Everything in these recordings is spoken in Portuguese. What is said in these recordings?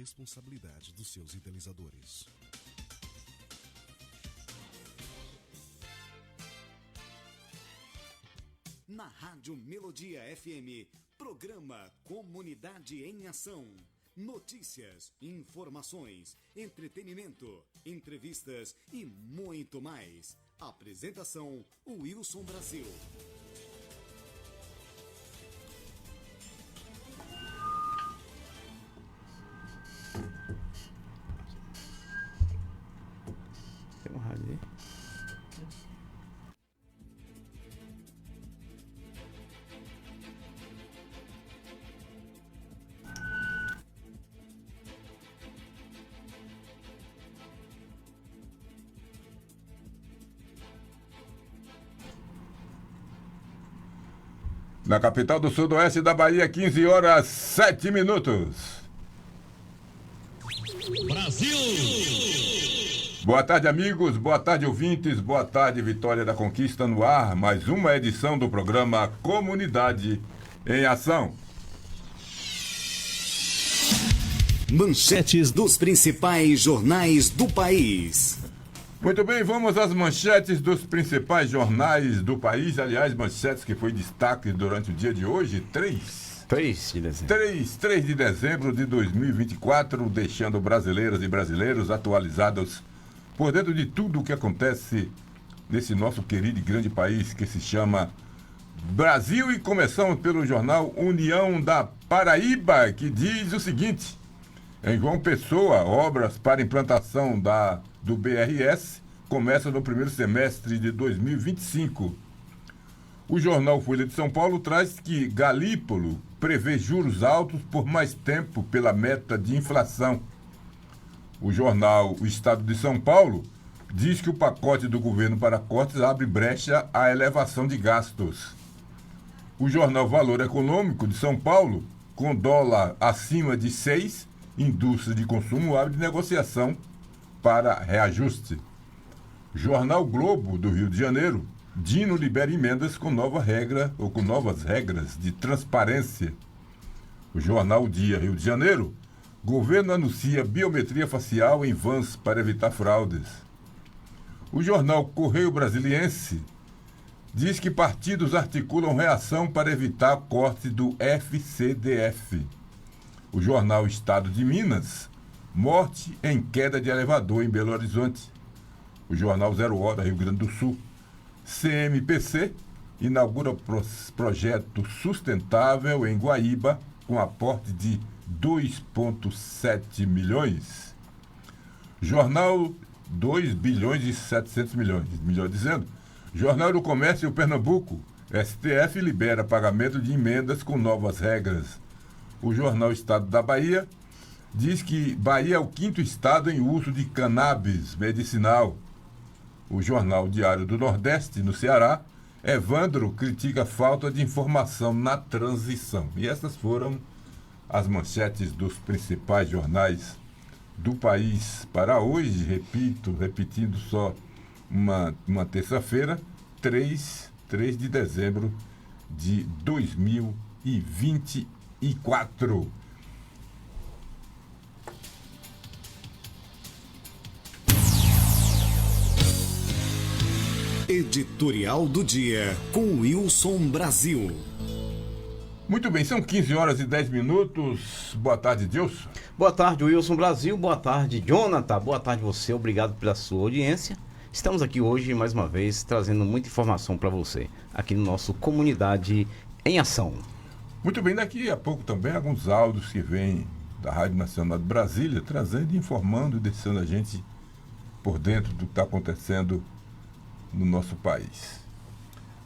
responsabilidade dos seus idealizadores. Na Rádio Melodia FM, programa Comunidade em Ação. Notícias, informações, entretenimento, entrevistas e muito mais. Apresentação, Wilson Brasil. Tem uma rádio aí? Na capital do sudoeste da Bahia, 15 horas 7 minutos. Brasil! Boa tarde, amigos. Boa tarde, ouvintes. Boa tarde, Vitória da Conquista no ar. Mais uma edição do programa Comunidade em Ação. Manchetes dos principais jornais do país. Muito bem, vamos às manchetes dos principais jornais do país. Aliás, manchetes que foi destaque durante o dia de hoje. 3 de dezembro. 3 de dezembro de 2024, deixando brasileiras e brasileiros atualizados por dentro de tudo o que acontece nesse nosso querido e grande país que se chama Brasil. E começamos pelo jornal União da Paraíba, que diz o seguinte: em João Pessoa, obras para implantação do BRS começam no primeiro semestre de 2025. O jornal Folha de São Paulo traz que Galípolo prevê juros altos por mais tempo pela meta de inflação. O jornal O Estado de São Paulo diz que o pacote do governo para cortes abre brecha à elevação de gastos. O jornal Valor Econômico de São Paulo, com dólar acima de 6, indústria de consumo abre negociação para reajuste. Jornal Globo do Rio de Janeiro, Dino libera emendas com nova regra ou com novas regras de transparência. O jornal Dia Rio de Janeiro, governo anuncia biometria facial em vans para evitar fraudes. O jornal Correio Brasiliense diz que partidos articulam reação para evitar corte do FCDF. O jornal Estado de Minas, morte em queda de elevador em Belo Horizonte. O jornal 0 Hora, Rio Grande do Sul, CMPC inaugura projeto sustentável em Guaíba com aporte de 2,7 milhões. Jornal 2 bilhões e 700 milhões, melhor dizendo. Jornal do Comércio Pernambuco, STF libera pagamento de emendas com novas regras. O jornal Estado da Bahia diz que Bahia é o 5º estado em uso de cannabis medicinal. O jornal Diário do Nordeste, no Ceará, Evandro critica a falta de informação na transição. E essas foram as manchetes dos principais jornais do país para hoje. Repetindo só uma terça-feira, 3 de dezembro de 2024. Editorial do dia com Wilson Brasil. Muito bem, são 15 horas e 10 minutos. Boa tarde, Dilson. Boa tarde, Wilson Brasil. Boa tarde, Jonathan. Boa tarde você. Obrigado pela sua audiência. Estamos aqui hoje, mais uma vez, trazendo muita informação para você, aqui no nosso Comunidade em Ação. Muito bem, daqui a pouco também alguns áudios que vêm da Rádio Nacional de Brasília, trazendo, informando e deixando a gente por dentro do que está acontecendo no nosso país.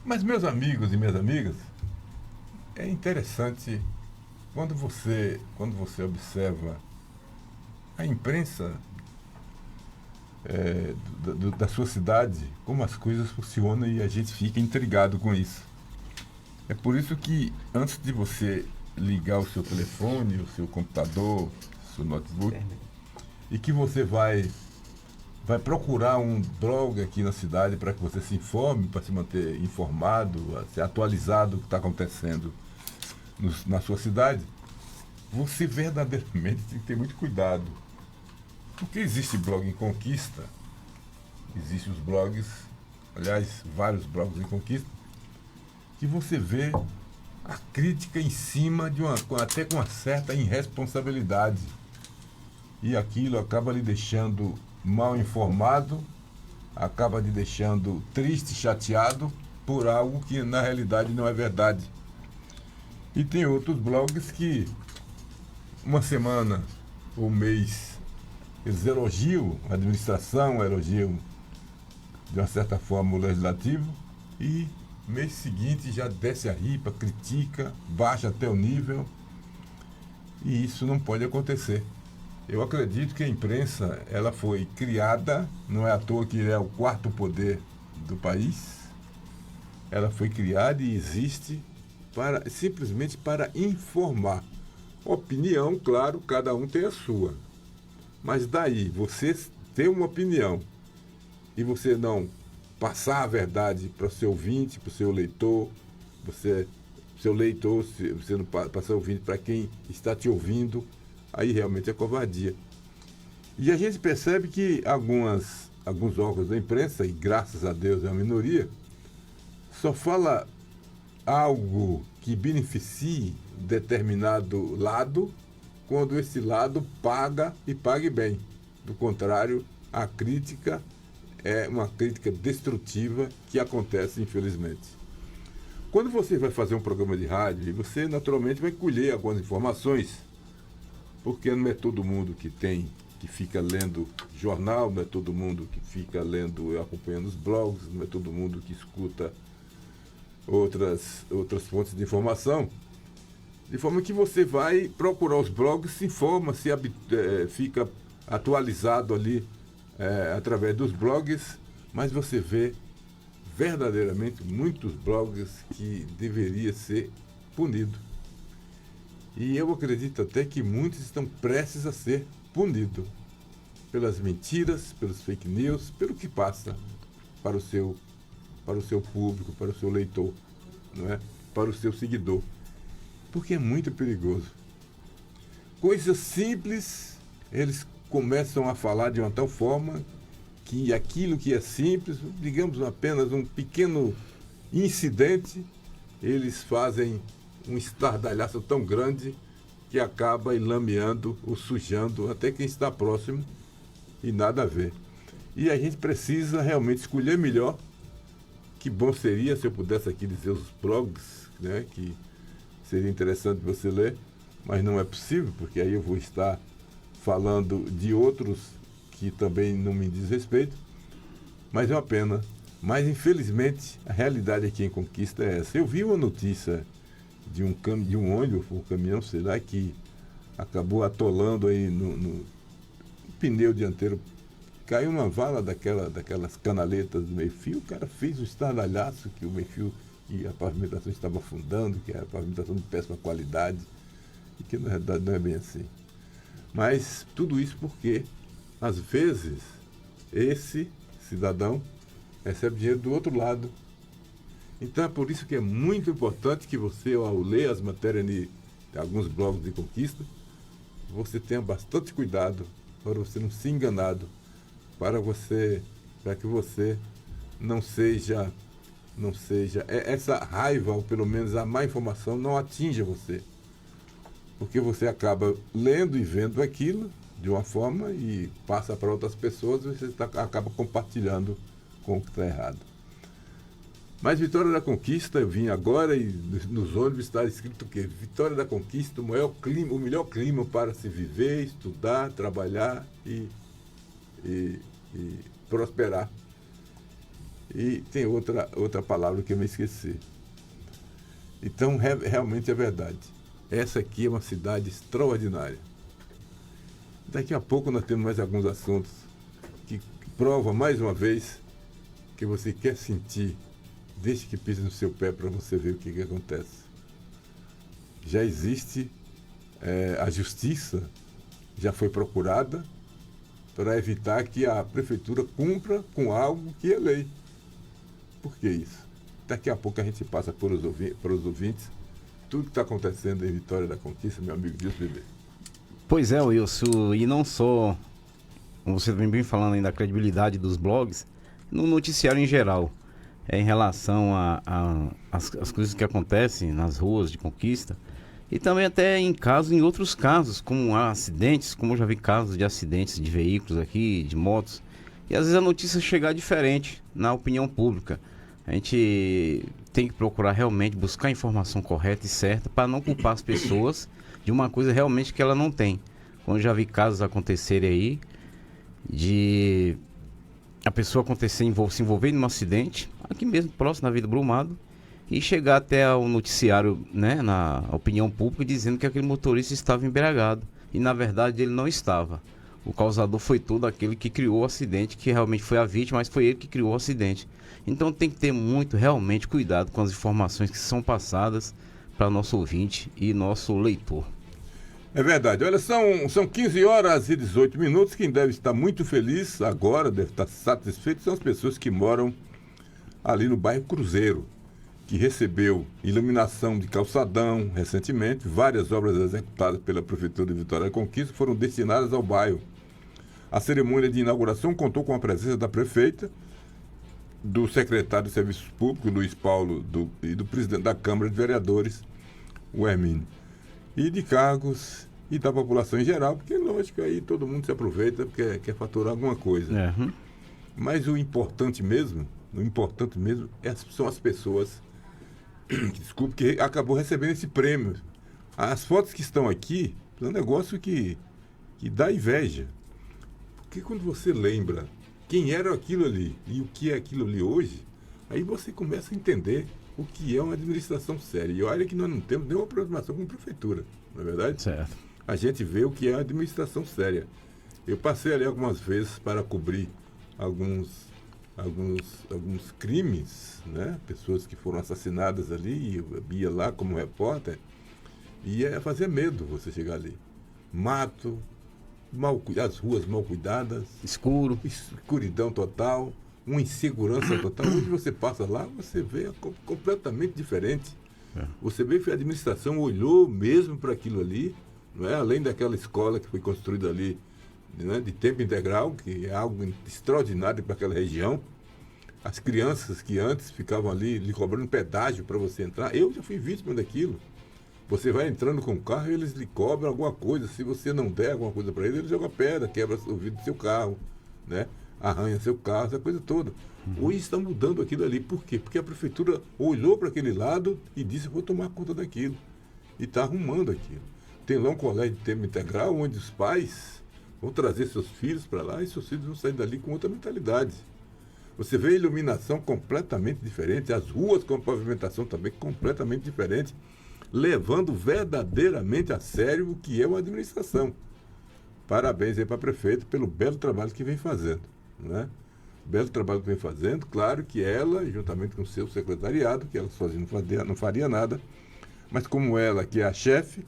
Mas, meus amigos e minhas amigas, é interessante quando você observa a imprensa da sua cidade, como as coisas funcionam, e a gente fica intrigado com isso. É por isso que, antes de você ligar o seu telefone, o seu computador, o seu notebook, e que você vai procurar um blog aqui na cidade para que você se informe, para se manter informado, se atualizado do que está acontecendo na sua cidade, você verdadeiramente tem que ter muito cuidado. Porque existe blog em conquista, existem os blogs, aliás, vários blogs em conquista, que você vê a crítica em cima de até com uma certa irresponsabilidade. E aquilo acaba lhe deixando mal informado, acaba lhe deixando triste, chateado por algo que na realidade não é verdade. E tem outros blogs que uma semana ou mês eles elogiam a administração, elogiam de uma certa forma o legislativo, e mês seguinte já desce a ripa, critica, baixa até o nível, e isso não pode acontecer. Eu acredito que a imprensa ela foi criada, não é à toa que é o quarto poder do país, ela foi criada e existe simplesmente para informar. Opinião, claro, cada um tem a sua. Mas daí, você ter uma opinião e você não passar a verdade para o seu ouvinte, para o seu leitor, seu leitor, você não passar o ouvinte para quem está te ouvindo, aí realmente é covardia. E a gente percebe que alguns órgãos da imprensa, e graças a Deus é uma minoria, só fala algo que beneficie determinado lado quando esse lado paga e pague bem. Do contrário, a crítica é uma crítica destrutiva que acontece, infelizmente. Quando você vai fazer um programa de rádio, você naturalmente vai colher algumas informações, porque não é todo mundo que fica lendo jornal, não é todo mundo que fica lendo, acompanhando os blogs, não é todo mundo que escuta outras fontes de informação. De forma que você vai procurar os blogs, se informa, fica atualizado ali através dos blogs, mas você vê verdadeiramente muitos blogs que deveria ser punido. E eu acredito até que muitos estão prestes a ser punidos pelas mentiras, pelos fake news, pelo que passa para o seu público, para o seu leitor, não é? Para o seu seguidor. Porque é muito perigoso. Coisas simples, eles começam a falar de uma tal forma que aquilo que é simples, digamos apenas um pequeno incidente, eles fazem um estardalhaço tão grande que acaba enlameando ou sujando até quem está próximo e nada a ver. E a gente precisa realmente escolher melhor. Que bom seria se eu pudesse aqui dizer os blogs, né, que seria interessante você ler, mas não é possível, porque aí eu vou estar falando de outros que também não me diz respeito, mas é uma pena. Mas, infelizmente, a realidade aqui em Conquista é essa. Eu vi uma notícia de um ônibus, um caminhão, sei lá, que acabou atolando aí no pneu dianteiro. Caiu uma vala daquelas canaletas do meio-fio, o cara fez um estardalhaço que o meio-fio e a pavimentação estava afundando, que era a pavimentação de péssima qualidade, e que na verdade não é bem assim. Mas tudo isso porque, às vezes, esse cidadão recebe dinheiro do outro lado. Então é por isso que é muito importante que você, ao ler as matérias de alguns blogs de conquista, você tenha bastante cuidado para você não ser enganado, para que você não seja essa raiva, ou pelo menos a má informação, não atinja você. Porque você acaba lendo e vendo aquilo de uma forma e passa para outras pessoas e você acaba compartilhando com o que está errado. Mas Vitória da Conquista, eu vim agora e nos ônibus está escrito o quê? Vitória da Conquista, o melhor clima para se viver, estudar, trabalhar e prosperar. E tem outra palavra que eu me esqueci. Então, realmente é verdade. Essa aqui é uma cidade extraordinária. Daqui a pouco nós temos mais alguns assuntos que provam mais uma vez que você quer sentir, deixe que pise no seu pé para você ver o que acontece. Já existe, a justiça já foi procurada para evitar que a prefeitura cumpra com algo que é lei. Por que isso? Daqui a pouco a gente passa para os ouvintes tudo que está acontecendo em Vitória da Conquista, meu amigo Deus bebê. Pois é, Wilson, e não só, como você vem bem falando aí da credibilidade dos blogs, no noticiário em geral, em relação às coisas que acontecem nas ruas de Conquista, e também até em outros casos, como acidentes, como eu já vi casos de acidentes de veículos aqui, de motos, e às vezes a notícia chegar diferente na opinião pública. A gente tem que procurar realmente buscar a informação correta e certa para não culpar as pessoas de uma coisa realmente que ela não tem. Como eu já vi casos acontecerem aí, de a pessoa se envolver em um acidente, aqui mesmo, próximo na Vila Brumado, e chegar até o noticiário, né, na opinião pública, dizendo que aquele motorista estava embriagado. E na verdade ele não estava. O causador foi todo aquele que criou o acidente, que realmente foi a vítima, mas foi ele que criou o acidente. Então tem que ter muito, realmente, cuidado com as informações que são passadas para nosso ouvinte e nosso leitor. É verdade. Olha, são 15 horas e 18 minutos. Quem deve estar muito feliz agora, deve estar satisfeito, são as pessoas que moram ali no bairro Cruzeiro, que recebeu iluminação de calçadão recentemente. Várias obras executadas pela Prefeitura de Vitória da Conquista foram destinadas ao bairro. A cerimônia de inauguração contou com a presença da prefeita, do secretário de Serviços Públicos, Luiz Paulo, e do presidente da Câmara de Vereadores, o Hermínio, e de cargos e da população em geral, porque, lógico, aí todo mundo se aproveita porque quer faturar alguma coisa. Uhum. Mas o importante mesmo são as pessoas que acabou recebendo esse prêmio. As fotos que estão aqui é um negócio que dá inveja. Porque quando você lembra quem era aquilo ali e o que é aquilo ali hoje, aí você começa a entender o que é uma administração séria. E olha que nós não temos nenhuma aproximação com a prefeitura, não é verdade? Certo. A gente vê o que é uma administração séria. Eu passei ali algumas vezes para cobrir alguns crimes, né? Pessoas que foram assassinadas ali, e eu ia lá como repórter, e fazia medo você chegar ali. Mato, as ruas mal cuidadas, escuridão total, uma insegurança total. Onde você passa lá, você vê completamente diferente. Você vê que a administração olhou mesmo para aquilo ali, não é? Além daquela escola que foi construída ali, né, de tempo integral, que é algo extraordinário para aquela região. As crianças que antes ficavam ali lhe cobrando pedágio para você entrar, eu já fui vítima daquilo. Você vai entrando com o carro e eles lhe cobram alguma coisa. Se você não der alguma coisa para eles, eles jogam pedra, quebra o vidro do seu carro, né? Arranha seu carro, essa coisa toda. Hoje está mudando aquilo ali. Por quê? Porque a prefeitura olhou para aquele lado e disse: vou tomar conta daquilo. E está arrumando aquilo. Tem lá um colégio de tempo integral onde os pais vão trazer seus filhos para lá e seus filhos vão sair dali com outra mentalidade. Você vê a iluminação completamente diferente, as ruas com a pavimentação também completamente diferente, levando verdadeiramente a sério o que é uma administração. Parabéns aí para a prefeita pelo belo trabalho que vem fazendo, né? Belo trabalho que vem fazendo, claro que ela, juntamente com o seu secretariado, que ela sozinha não faria nada, mas como ela, que é a chefe,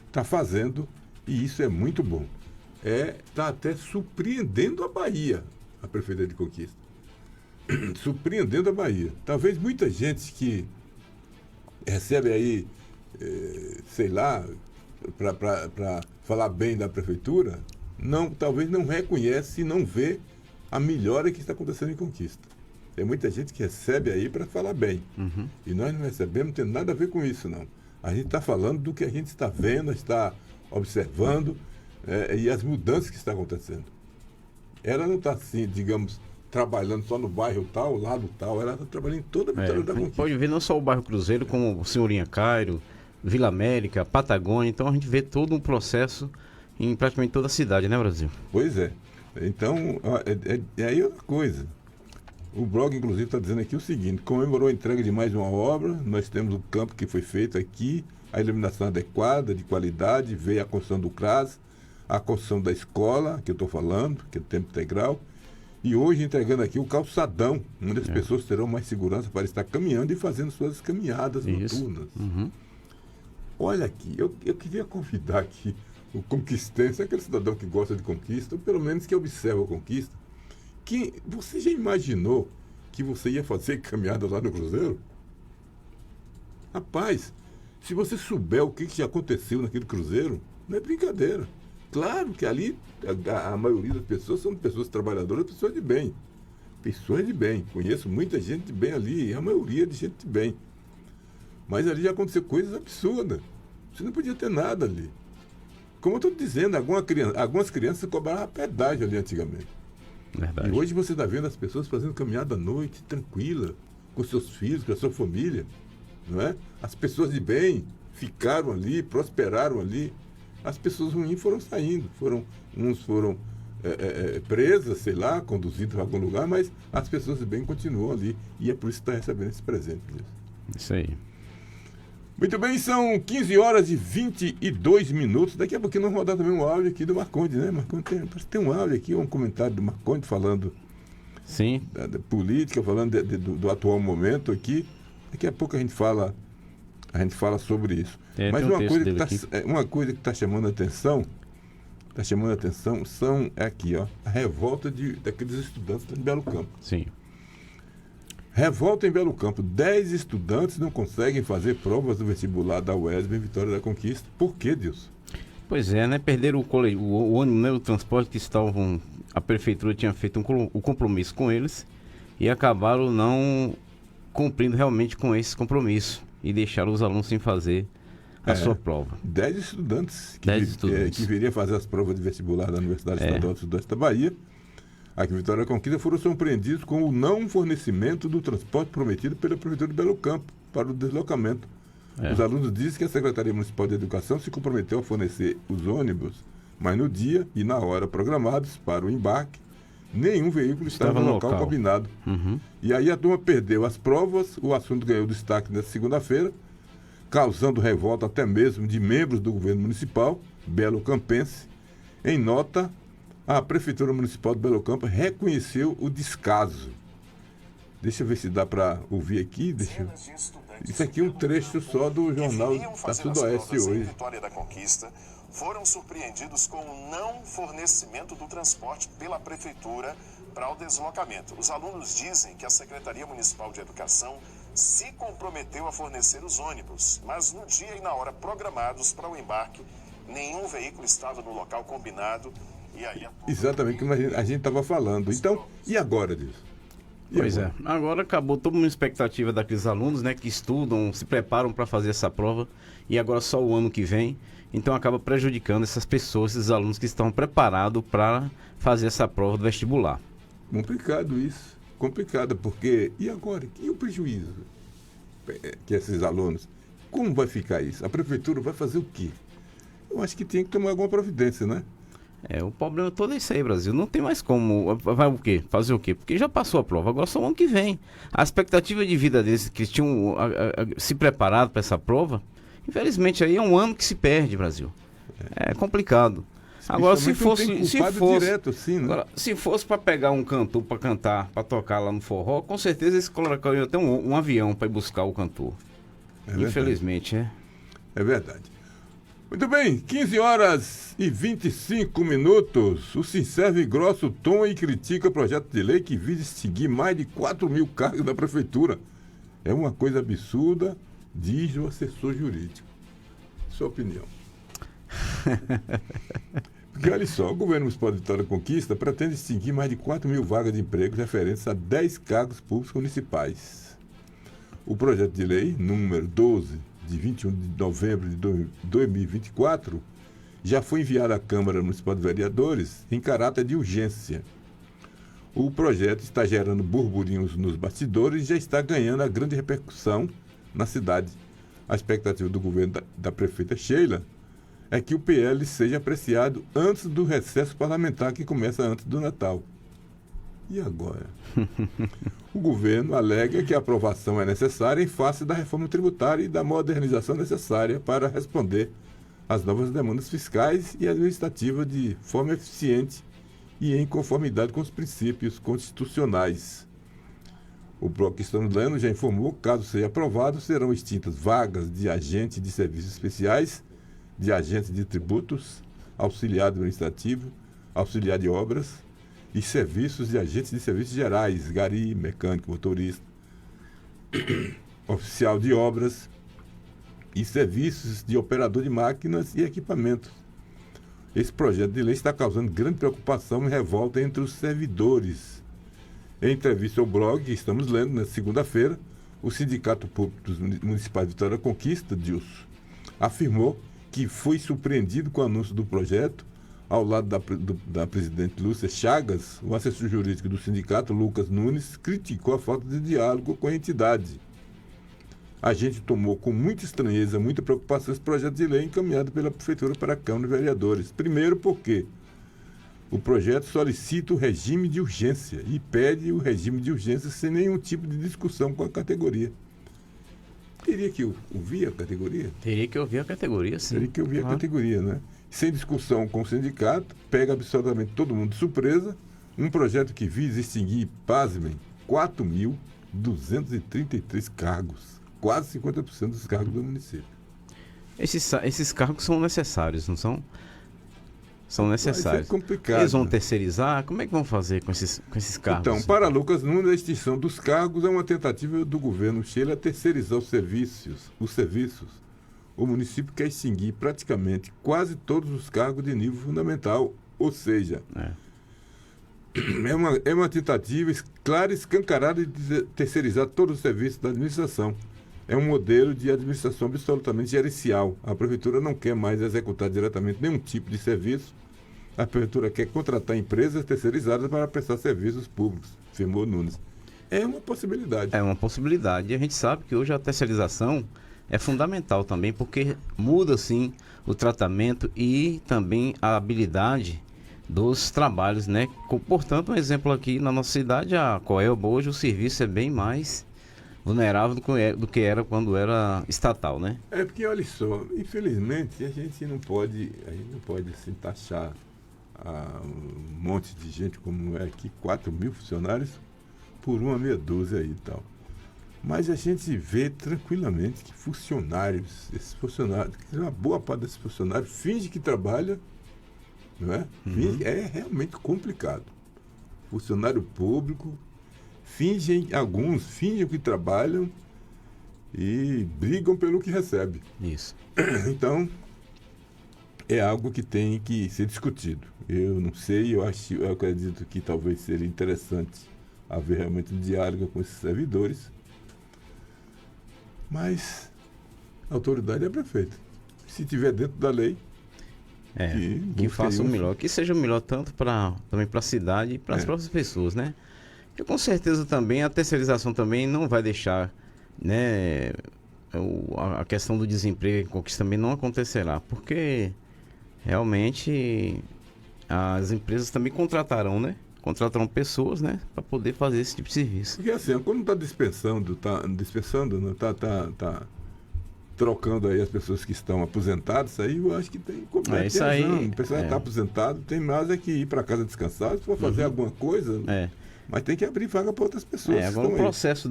está fazendo, e isso é muito bom. Está até surpreendendo a Bahia, a prefeita de Conquista. Surpreendendo a Bahia. Talvez muita gente que recebe aí, sei lá, para falar bem da prefeitura, talvez não reconhece e não vê a melhora que está acontecendo em Conquista. Tem muita gente que recebe aí para falar bem. Uhum. E nós não recebemos, não tem nada a ver com isso, não. A gente está falando do que a gente está vendo, está observando, e as mudanças que estão acontecendo. Ela não está assim, digamos, trabalhando só no bairro tal, lado tal, ela está trabalhando em toda a Vitória da Conquista. Pode ver não só o bairro Cruzeiro, como o Senhorinha Cairo, Vila América, Patagônia. Então a gente vê todo um processo em praticamente toda a cidade, né, Brasil? Pois é. Então, é aí outra coisa. O blog, inclusive, está dizendo aqui o seguinte: comemorou a entrega de mais uma obra. Nós temos o campo que foi feito aqui, a iluminação adequada, de qualidade, veio a construção do CRAS, a construção da escola, que eu estou falando, que é tempo integral, e hoje entregando aqui o calçadão, onde as pessoas terão mais segurança para estar caminhando e fazendo suas caminhadas noturnas. Uhum. Olha aqui, eu queria convidar aqui o conquistense, aquele cidadão que gosta de conquista, ou pelo menos que observa a conquista, que você já imaginou que você ia fazer caminhada lá no Cruzeiro? Rapaz, Se você souber o que já aconteceu naquele cruzeiro, não é brincadeira. Claro que ali a maioria das pessoas são pessoas trabalhadoras, pessoas de bem. Pessoas de bem. Conheço muita gente de bem ali, a maioria de gente de bem. Mas ali já aconteceu coisas absurdas. Você não podia ter nada ali. Como eu estou dizendo, algumas crianças cobravam pedágio ali antigamente. Verdade. E hoje você está vendo as pessoas fazendo caminhada à noite, tranquila, com seus filhos, com a sua família. Não é? As pessoas de bem ficaram ali, prosperaram ali. As pessoas ruins foram saindo. Uns foram presas, sei lá, conduzidas para algum lugar, mas as pessoas de bem continuam ali. E é por isso que está recebendo esse presente. Isso aí. Muito bem, são 15 horas e 22 minutos. Daqui a pouquinho nós vamos rodar também um áudio aqui do Marcondes, né? Marcondes tem um áudio aqui, um comentário do Marcondes falando Sim. da política, falando do atual momento aqui. Daqui a pouco a gente fala sobre isso. Mas uma coisa que está chamando a atenção, são aqui, ó, a revolta daqueles estudantes de Belo Campo. Sim. Revolta em Belo Campo. 10 estudantes não conseguem fazer provas do vestibular da UESB em Vitória da Conquista. Por que, Deus? Pois é, né? Perderam o ônibus, né? O transporte que estavam... A prefeitura tinha feito um compromisso com eles e acabaram não cumprindo realmente com esse compromisso e deixaram os alunos sem fazer a sua prova. 10 estudantes que viriam fazer as provas de vestibular da Universidade Estadual do Sudeste da Bahia, aqui em Vitória da Conquista, foram surpreendidos com o não fornecimento do transporte prometido pela Prefeitura de Belo Campo para o deslocamento. Os alunos dizem que a Secretaria Municipal de Educação se comprometeu a fornecer os ônibus, mas no dia e na hora programados para o embarque, nenhum veículo estava no local combinado. Uhum. E aí a turma perdeu as provas, o assunto ganhou destaque nesta segunda-feira, causando revolta até mesmo de membros do governo municipal, Belo Campense. Em nota, a Prefeitura Municipal de Belo Campo reconheceu o descaso. Deixa eu ver se dá para ouvir aqui. Isso aqui é um trecho só do jornal da Sudoeste hoje. Em Vitória da Conquista foram surpreendidos com o não fornecimento do transporte pela Prefeitura para o deslocamento. Os alunos dizem que a Secretaria Municipal de Educação se comprometeu a fornecer os ônibus, mas no dia e na hora programados para o embarque, nenhum veículo estava no local combinado. E aí exatamente como a gente estava falando. Então, e agora disso? Pois é, agora acabou toda uma expectativa daqueles alunos, né, que estudam, se preparam para fazer essa prova, e agora só o ano que vem, então acaba prejudicando essas pessoas, esses alunos que estão preparados para fazer essa prova do vestibular. Complicado isso, complicado, porque e agora? E o prejuízo que esses alunos? Como vai ficar isso? A prefeitura vai fazer o quê? Eu acho que tem que tomar alguma providência, né? O problema todo é isso aí, Brasil. Não tem mais como. Vai o quê? Fazer o quê? Porque já passou a prova, agora só o ano que vem. A expectativa de vida deles que tinham se preparado para essa prova, infelizmente aí é um ano que se perde, Brasil. É complicado. Agora se fosse direto, assim, né? Agora, se fosse para pegar um cantor para cantar, para tocar lá no forró, com certeza eles colocariam até um avião para ir buscar o cantor. Infelizmente, É verdade. Muito bem, 15 horas e 25 minutos. O Sinserve grossa o tom e critica o projeto de lei que visa extinguir mais de 4 mil cargos da prefeitura. É uma coisa absurda, diz o assessor jurídico. Sua opinião. Porque olha só, o governo municipal de Vitória da Conquista pretende extinguir mais de 4 mil vagas de emprego referentes a 10 cargos públicos municipais. O projeto de lei, número 12, de 21 de novembro de 2024, já foi enviado à Câmara Municipal de Vereadores em caráter de urgência. O projeto está gerando burburinhos nos bastidores e já está ganhando a grande repercussão na cidade. A expectativa do governo da prefeita Sheila é que o PL seja apreciado antes do recesso parlamentar que começa antes do Natal. E agora? O governo alega que a aprovação é necessária em face da reforma tributária e da modernização necessária para responder às novas demandas fiscais e administrativas de forma eficiente e em conformidade com os princípios constitucionais. O bloco que estamos lendo já informou que, caso seja aprovado, serão extintas vagas de agente de serviços especiais, de agente de tributos, auxiliar administrativo, auxiliar de obras, e serviços de agentes de serviços gerais, gari, mecânico, motorista, oficial de obras, e serviços de operador de máquinas e equipamentos. Esse projeto de lei está causando grande preocupação e revolta entre os servidores. Em entrevista ao blog, que estamos lendo na segunda-feira, o Sindicato Público dos Municipais de Vitória da Conquista, DIUS, afirmou que foi surpreendido com o anúncio do projeto. Ao lado da presidente Lúcia Chagas, o assessor jurídico do sindicato, Lucas Nunes, criticou a falta de diálogo com a entidade. A gente tomou com muita estranheza, muita preocupação esse projeto de lei encaminhado pela Prefeitura para a Câmara de Vereadores. Primeiro porque o projeto solicita o regime de urgência e pede o regime de urgência sem nenhum tipo de discussão com a categoria. Teria que ouvir a categoria? Teria que ouvir a categoria, sim. Teria que ouvir a categoria, né? Sem discussão com o sindicato, pega absolutamente todo mundo de surpresa, um projeto que visa extinguir, pasmem, 4.233 cargos, quase 50% dos cargos do município. Esses cargos são necessários, não são? São necessários. Vai ser complicado. Eles vão terceirizar? Como é que vão fazer com esses cargos? Então, para Lucas Nunes, a extinção dos cargos é uma tentativa do governo Sheila terceirizar os serviços. O município quer extinguir praticamente quase todos os cargos de nível fundamental, ou seja, é uma tentativa clara e escancarada de terceirizar todos os serviços da administração. É um modelo de administração absolutamente gerencial. A prefeitura não quer mais executar diretamente nenhum tipo de serviço. A prefeitura quer contratar empresas terceirizadas para prestar serviços públicos, afirmou Nunes. É uma possibilidade. É uma possibilidade. E a gente sabe que hoje a terceirização é fundamental também, porque muda, sim, o tratamento e também a habilidade dos trabalhos, né? Portanto, um exemplo aqui na nossa cidade, a Coelba, hoje o serviço é bem mais vulnerável do que era quando era estatal, né? É porque, olha só, infelizmente, a gente não pode assim, taxar um monte de gente como é aqui, 4.000 funcionários, por uma meia dúzia aí e tal. Mas a gente vê tranquilamente que esses funcionários, uma boa parte desses funcionários finge que trabalha, não é? É realmente complicado. Funcionário público, alguns fingem que trabalham e brigam pelo que recebe. Isso. Então, é algo que tem que ser discutido. Eu não sei, eu acredito que talvez seria interessante haver realmente um diálogo com esses servidores. Mas a autoridade é a prefeita. Se tiver dentro da lei, que faça o melhor. Que seja o melhor tanto também para a cidade e para as próprias pessoas, né? E com certeza também a terceirização também não vai deixar, né, a questão do desemprego em Conquista também não acontecerá, porque realmente as empresas também contratarão, né? Contratarão pessoas, né, para poder fazer esse tipo de serviço. Porque assim, quando está dispensando, trocando aí as pessoas que estão aposentadas, aí eu acho que tem completo isso aí. O pessoal está aposentado, tem mais é que ir para casa descansar, se for fazer alguma coisa, mas tem que abrir vaga para outras pessoas. Agora o processo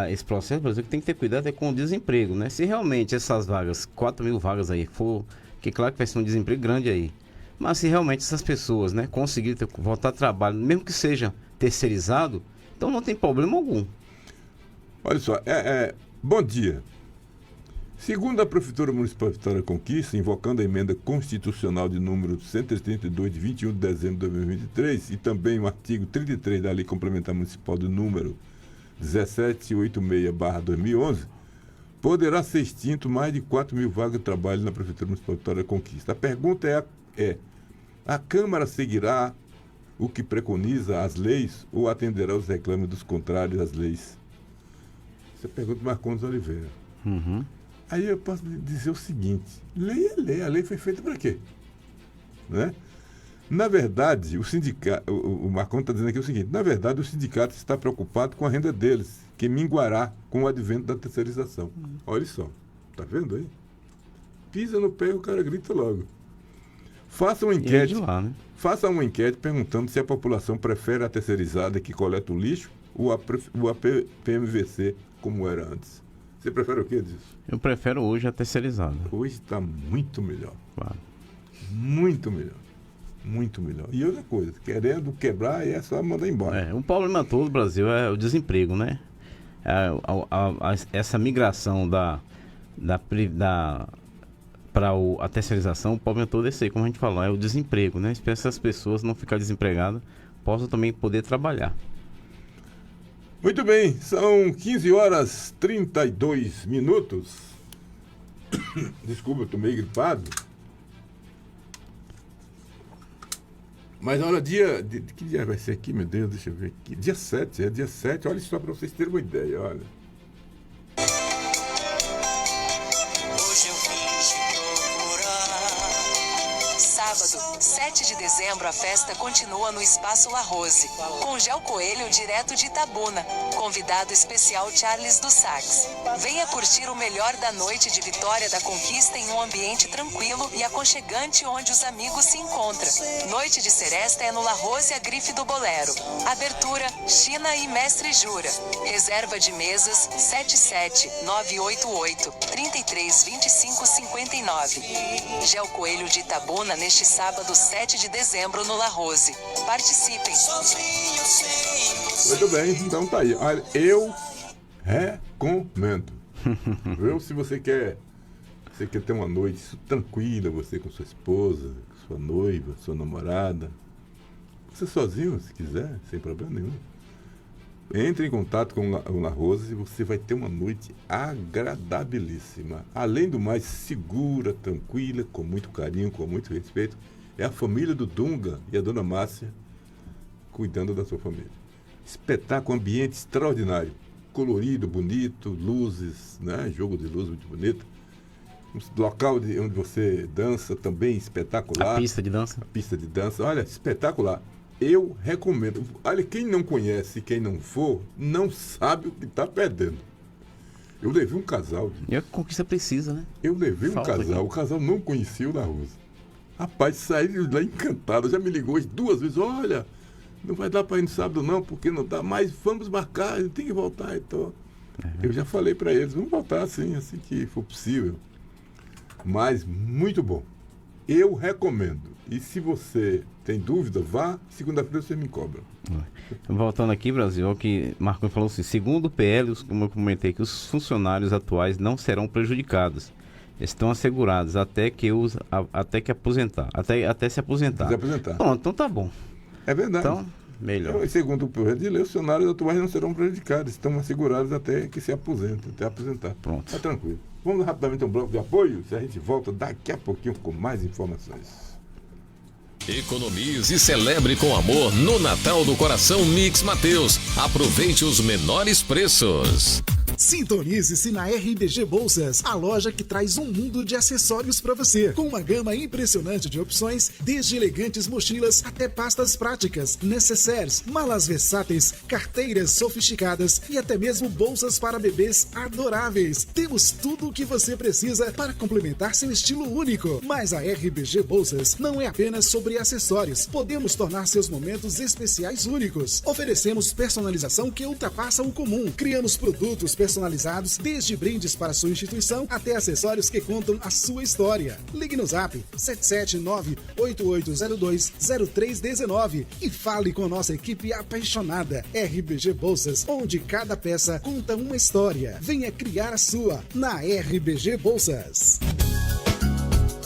esse processo, por exemplo, que tem que ter cuidado é com o desemprego, né? Se realmente essas vagas, 4.000 vagas aí, que claro que vai ser um desemprego grande aí. Mas se realmente essas pessoas, né, conseguirem voltar a trabalho, mesmo que seja terceirizado, então não tem problema algum. Olha só, bom dia. Segundo a Prefeitura Municipal de Vitória da Conquista, invocando a emenda constitucional de número 132 de 21 de dezembro de 2023 e também o artigo 33 da Lei Complementar Municipal do número 1786/2011, poderá ser extinto mais de 4.000 vagas de trabalho na Prefeitura Municipal de Vitória da Conquista. A pergunta a Câmara seguirá o que preconiza as leis ou atenderá os reclames dos contrários às leis? Essa pergunta do Marcondes Oliveira. Aí eu posso dizer o seguinte, lei é lei, a lei foi feita para quê? Né? Na verdade, o Marcondes está dizendo aqui o seguinte, na verdade o sindicato está preocupado com a renda deles, que minguará com o advento da terceirização. Olha só, tá vendo aí? Pisa no pé e o cara grita logo. Faça uma enquete perguntando se a população prefere a terceirizada que coleta o lixo ou a PMVC como era antes. Você prefere o que disso? Eu prefero hoje a terceirizada. Hoje está muito melhor. Claro. Muito melhor. Muito melhor. E outra coisa, querendo quebrar é só mandar embora. O problema todo do Brasil é o desemprego, né? Essa migração para a terceirização, o problema todo é esse aí, como a gente falou, é o desemprego, né? Espero que essas pessoas não ficarem desempregadas, possam também poder trabalhar. Muito bem, são 15 horas 32 minutos. Desculpa, eu tô meio gripado. Mas olha, que dia vai ser aqui, meu Deus? Deixa eu ver aqui. Dia 7, olha só para vocês terem uma ideia, olha. Hoje eu vim te procurar. Sábado, 7 de dezembro, a festa continua no Espaço La Rose, com Gel Coelho direto de Itabuna. Convidado especial Charles do Sax. Venha curtir o melhor da noite de Vitória da Conquista em um ambiente tranquilo e aconchegante onde os amigos se encontram. Noite de seresta é no La Rose, a grife do Bolero. Abertura, China e Mestre Jura. Reserva de mesas, 77988-332559. Gel Coelho de Itabuna neste sábado, 7 de dezembro no La Rose. Participem! Muito bem, então tá aí. Olha, eu recomendo. Viu? Se você quer ter uma noite tranquila, você com sua esposa, sua noiva, sua namorada, você sozinho, se quiser, sem problema nenhum. Entre em contato com o La Rose e você vai ter uma noite agradabilíssima. Além do mais, segura, tranquila, com muito carinho, com muito respeito. É a família do Dunga e a dona Márcia cuidando da sua família. Espetáculo, ambiente extraordinário. Colorido, bonito, luzes, né? Jogo de luz muito bonito. Um local onde você dança também espetacular. A pista de dança. A pista de dança, olha, espetacular. Eu recomendo. Olha, quem não conhece e quem não for, não sabe o que está perdendo. Eu levei um casal. E a conquista precisa, né? Eu levei um casal. Aqui. O casal não conhecia o La Rose. Rapaz, saíram lá encantado. Já me ligou 2 vezes. Olha, não vai dar para ir no sábado não, porque não dá. Mas vamos marcar, tem que voltar. Então, eu já falei para eles, vamos voltar assim que for possível. Mas muito bom. Eu recomendo. E se você tem dúvida, vá. Segunda-feira você me cobra. Voltando aqui, Brasil, o que Marco falou assim, segundo o PL, como eu comentei, que os funcionários atuais não serão prejudicados. Estão assegurados até se aposentar. Pronto, então tá bom. É verdade. Então, melhor. Segundo o projeto de lei, os funcionários atuais não serão prejudicados. Estão assegurados até que se aposentem, até aposentar. Pronto. Tá tranquilo. Vamos rapidamente a um bloco de apoio. Se a gente volta daqui a pouquinho com mais informações. Economize e celebre com amor no Natal do Coração Mix Mateus. Aproveite os menores preços. Sintonize-se na RBG Bolsas, a loja que traz um mundo de acessórios para você, com uma gama impressionante de opções, desde elegantes mochilas até pastas práticas, necessaires, malas versáteis, carteiras sofisticadas e até mesmo bolsas para bebês adoráveis. Temos tudo o que você precisa para complementar seu estilo único. Mas a RBG Bolsas não é apenas sobre acessórios. Podemos tornar seus momentos especiais únicos. Oferecemos personalização que ultrapassa o comum. Criamos produtos personalizados, desde brindes para sua instituição até acessórios que contam a sua história. Ligue no Zap 779-8802-0319 e fale com nossa equipe apaixonada. RBG Bolsas, onde cada peça conta uma história. Venha criar a sua na RBG Bolsas.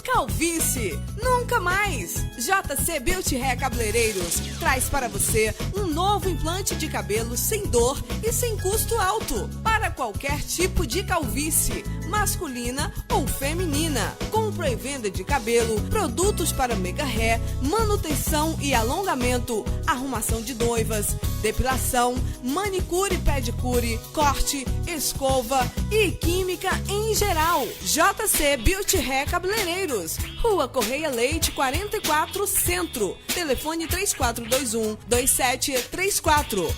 Calvície, nunca mais! JC Beauty Hair Cabeleireiros traz para você um novo implante de cabelo sem dor e sem custo alto para qualquer tipo de calvície, masculina ou feminina. Compra e venda de cabelo, produtos para mega hair, manutenção e alongamento, arrumação de noivas, depilação, manicure, pedicure, corte, escova e química em geral. JC Beauty Hair Cabeleireiros, Rua Correia Leite 44 Centro. Telefone 3421-2734.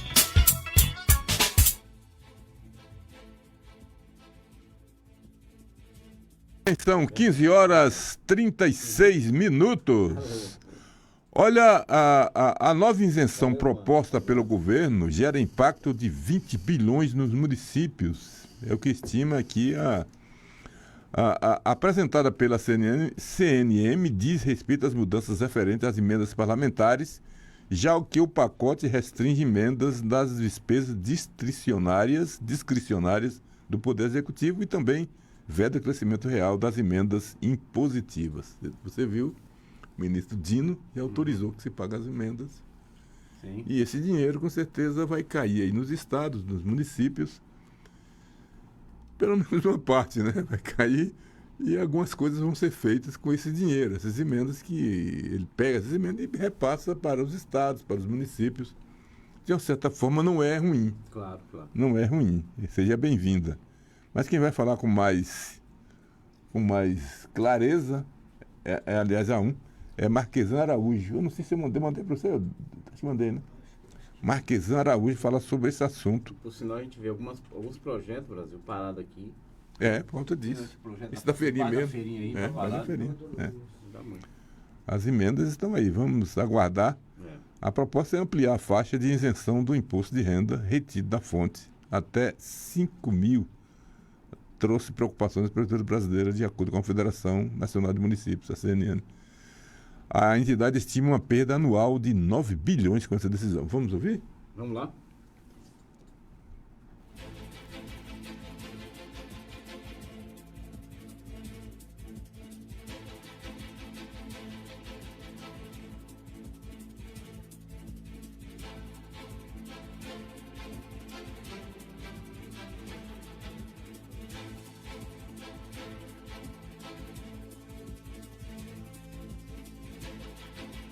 São 15 horas 36 minutos. Olha, a nova isenção proposta pelo governo gera impacto de 20 bilhões nos municípios. É o que estima aqui a apresentada pela CNM diz respeito às mudanças referentes às emendas parlamentares, já o que o pacote restringe emendas das despesas discricionárias do Poder Executivo e também veda crescimento real das emendas impositivas. Você viu, o ministro Dino já autorizou que se pague as emendas. Sim. E esse dinheiro, com certeza, vai cair aí nos estados, nos municípios. Pelo menos uma parte, né? Vai cair e algumas coisas vão ser feitas com esse dinheiro. Essas emendas que ele pega, essas emendas e repassa para os estados, para os municípios. De uma certa forma, não é ruim. Claro, claro. Não é ruim. Seja bem-vinda. Mas quem vai falar com mais clareza, aliás, é Marquesan Araújo. Eu não sei se eu mandei para você, eu te mandei, né? Marquesan Araújo fala sobre esse assunto. Por sinal, a gente vê alguns projetos, Brasil, parado aqui. Por conta disso. Esse da feirinha mesmo. Faz da feirinha. As emendas estão aí, vamos aguardar. A proposta é ampliar a faixa de isenção do imposto de renda retido da fonte até 5 mil. Trouxe preocupações da Prefeitura Brasileira, de acordo com a Federação Nacional de Municípios, a CNN. A entidade estima uma perda anual de 9 bilhões com essa decisão. Vamos ouvir? Vamos lá.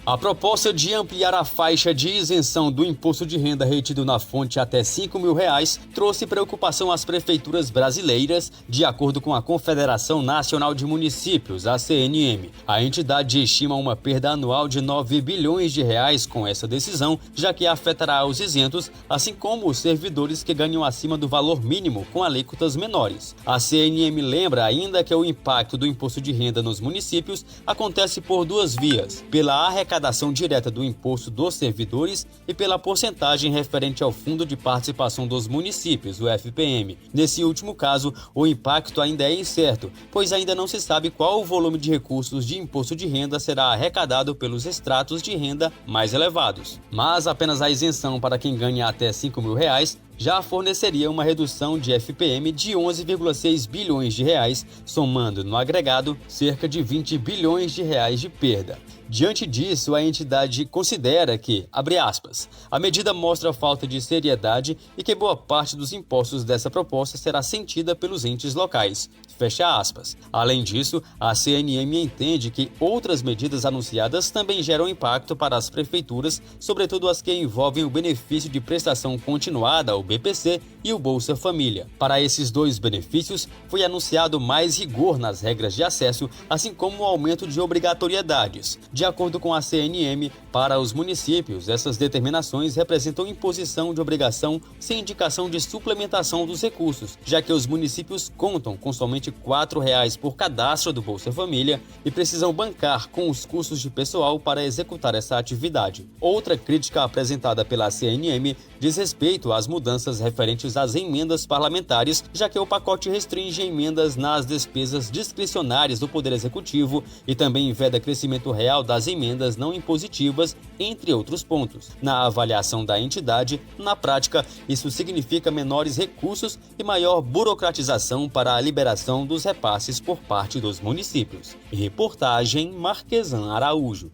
A proposta de ampliar a faixa de isenção do imposto de renda retido na fonte até R$ 5.000 trouxe preocupação às prefeituras brasileiras, de acordo com a Confederação Nacional de Municípios, a CNM. A entidade estima uma perda anual de R$ 9 bilhões com essa decisão, já que afetará os isentos, assim como os servidores que ganham acima do valor mínimo com alíquotas menores. A CNM lembra ainda que o impacto do imposto de renda nos municípios acontece por duas vias: pela arrecadação direta do imposto dos servidores e pela porcentagem referente ao Fundo de Participação dos Municípios, o FPM. Nesse último caso, o impacto ainda é incerto, pois ainda não se sabe qual o volume de recursos de imposto de renda será arrecadado pelos estratos de renda mais elevados. Mas apenas a isenção para quem ganha até R$ 5.000 já forneceria uma redução de FPM de 11,6 bilhões de reais, somando no agregado cerca de 20 bilhões de reais de perda. Diante disso, a entidade considera que, abre aspas, a medida mostra falta de seriedade e que boa parte dos impostos dessa proposta será sentida pelos entes locais. Fecha aspas. Além disso, a CNM entende que outras medidas anunciadas também geram impacto para as prefeituras, sobretudo as que envolvem o benefício de prestação continuada, o BPC, e o Bolsa Família. Para esses dois benefícios, foi anunciado mais rigor nas regras de acesso, assim como o aumento de obrigatoriedades. De acordo com a CNM, para os municípios, essas determinações representam imposição de obrigação sem indicação de suplementação dos recursos, já que os municípios contam com somente R$ 4,00 por cadastro do Bolsa Família e precisam bancar com os custos de pessoal para executar essa atividade. Outra crítica apresentada pela CNM diz respeito às mudanças referentes às emendas parlamentares, já que o pacote restringe emendas nas despesas discricionárias do Poder Executivo e também veda crescimento real das emendas não impositivas, entre outros pontos. Na avaliação da entidade, na prática, isso significa menores recursos e maior burocratização para a liberação dos repasses por parte dos municípios. Reportagem Marquesan Araújo.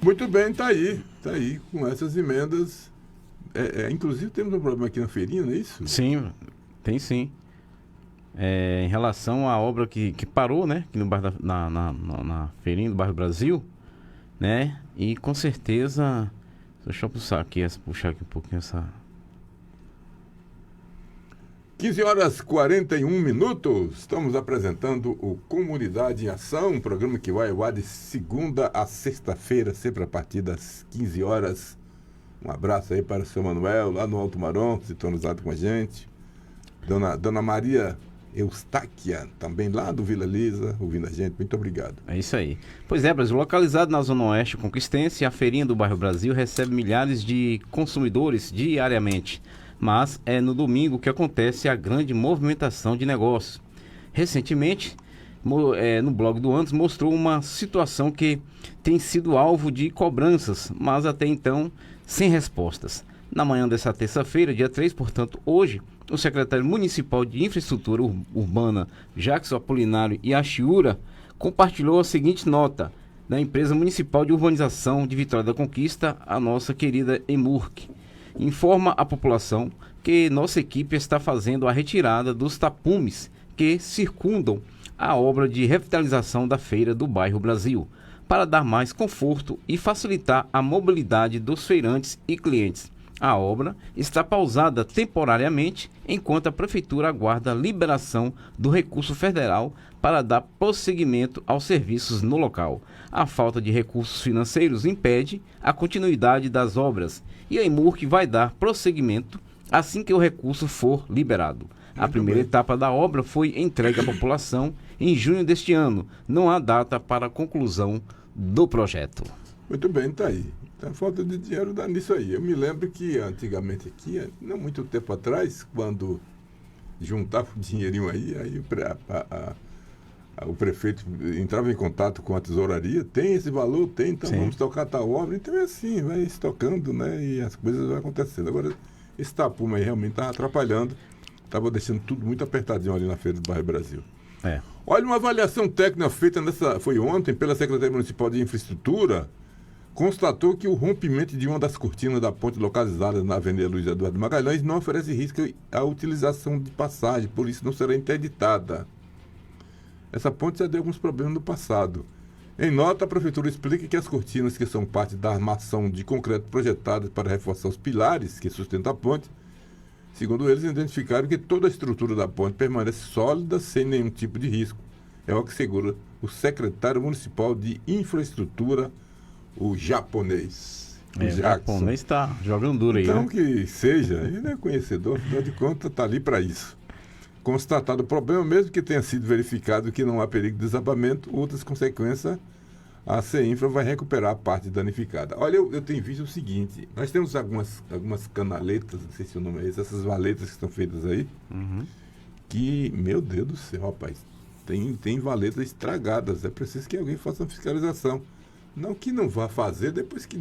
Muito bem, tá aí com essas emendas. Inclusive temos um problema aqui na feirinha, não é isso? Sim, tem sim. Em relação à obra que parou, né? Aqui no bairro na feirinha do bairro Brasil, né? E com certeza. Deixa eu puxar aqui um pouquinho essa. 15h41. Estamos apresentando o Comunidade em Ação, um programa que vai ao ar de segunda a sexta-feira, sempre a partir das 15 horas. Um abraço aí para o seu Manuel, lá no Alto Marom, sintonizado com a gente. Dona Maria Eustáquia, também lá do Vila Lisa, ouvindo a gente. Muito obrigado. É isso aí. Pois é, Brasil, localizado na Zona Oeste conquistense, a feirinha do bairro Brasil recebe milhares de consumidores diariamente. Mas é no domingo que acontece a grande movimentação de negócios. Recentemente, no blog do Antes, mostrou uma situação que tem sido alvo de cobranças, mas até então sem respostas. Na manhã dessa terça-feira, dia 3, portanto, hoje, o secretário municipal de Infraestrutura Urbana, Jackson Apolinário Yashiura, compartilhou a seguinte nota da empresa municipal de urbanização de Vitória da Conquista, a nossa querida EMURC. Informa a população que nossa equipe está fazendo a retirada dos tapumes que circundam a obra de revitalização da feira do bairro Brasil, para dar mais conforto e facilitar a mobilidade dos feirantes e clientes. A obra está pausada temporariamente enquanto a Prefeitura aguarda a liberação do recurso federal para dar prosseguimento aos serviços no local. A falta de recursos financeiros impede a continuidade das obras e a EMURC vai dar prosseguimento assim que o recurso for liberado. A primeira etapa da obra foi entregue à população em junho deste ano. Não há data para a conclusão do projeto. Muito bem, está aí. Então, falta de dinheiro dá nisso aí. Eu me lembro que antigamente aqui, não muito tempo atrás, quando juntava o dinheirinho aí o prefeito entrava em contato com a tesouraria, tem esse valor, tem, então vamos tocar tal obra. Então é assim, vai estocando, né? E as coisas vão acontecendo. Agora, esse tapume aí realmente está atrapalhando, estava deixando tudo muito apertadinho ali na Feira do Bairro Brasil. Olha, uma avaliação técnica feita foi ontem pela Secretaria Municipal de Infraestrutura, constatou que o rompimento de uma das cortinas da ponte localizada na Avenida Luiz Eduardo Magalhães não oferece risco à utilização de passagem, por isso não será interditada. Essa ponte já deu alguns problemas no passado. Em nota, a Prefeitura explica que as cortinas, que são parte da armação de concreto projetadas para reforçar os pilares que sustentam a ponte, segundo eles, identificaram que toda a estrutura da ponte permanece sólida, sem nenhum tipo de risco. É o que segura o secretário municipal de Infraestrutura, o japonês. O japonês está jogando duro aí, então, né? que seja, ele é conhecedor, afinal de contas, está ali para isso. Constatado o problema, mesmo que tenha sido verificado que não há perigo de desabamento, outras consequências, a CEINFRA vai recuperar a parte danificada. Olha, eu tenho visto o seguinte, nós temos algumas canaletas, não sei se o nome é esse, essas valetas que estão feitas aí, que, meu Deus do céu, rapaz, tem valetas estragadas, é preciso que alguém faça uma fiscalização. Não que não vá fazer depois que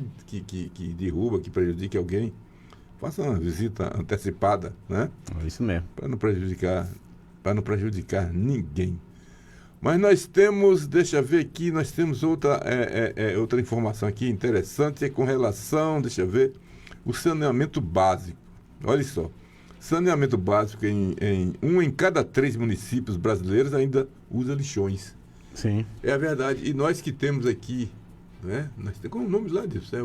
derruba, que prejudique alguém. Faça uma visita antecipada, né? É isso mesmo. Para não prejudicar ninguém. Mas nós temos, deixa eu ver aqui, nós temos outra informação aqui interessante, com relação, deixa eu ver, o saneamento básico. Olha só, saneamento básico em cada 3 municípios brasileiros ainda usa lixões. Sim. É a verdade. E nós que temos aqui, né? Nós temos, como o nome lá disso,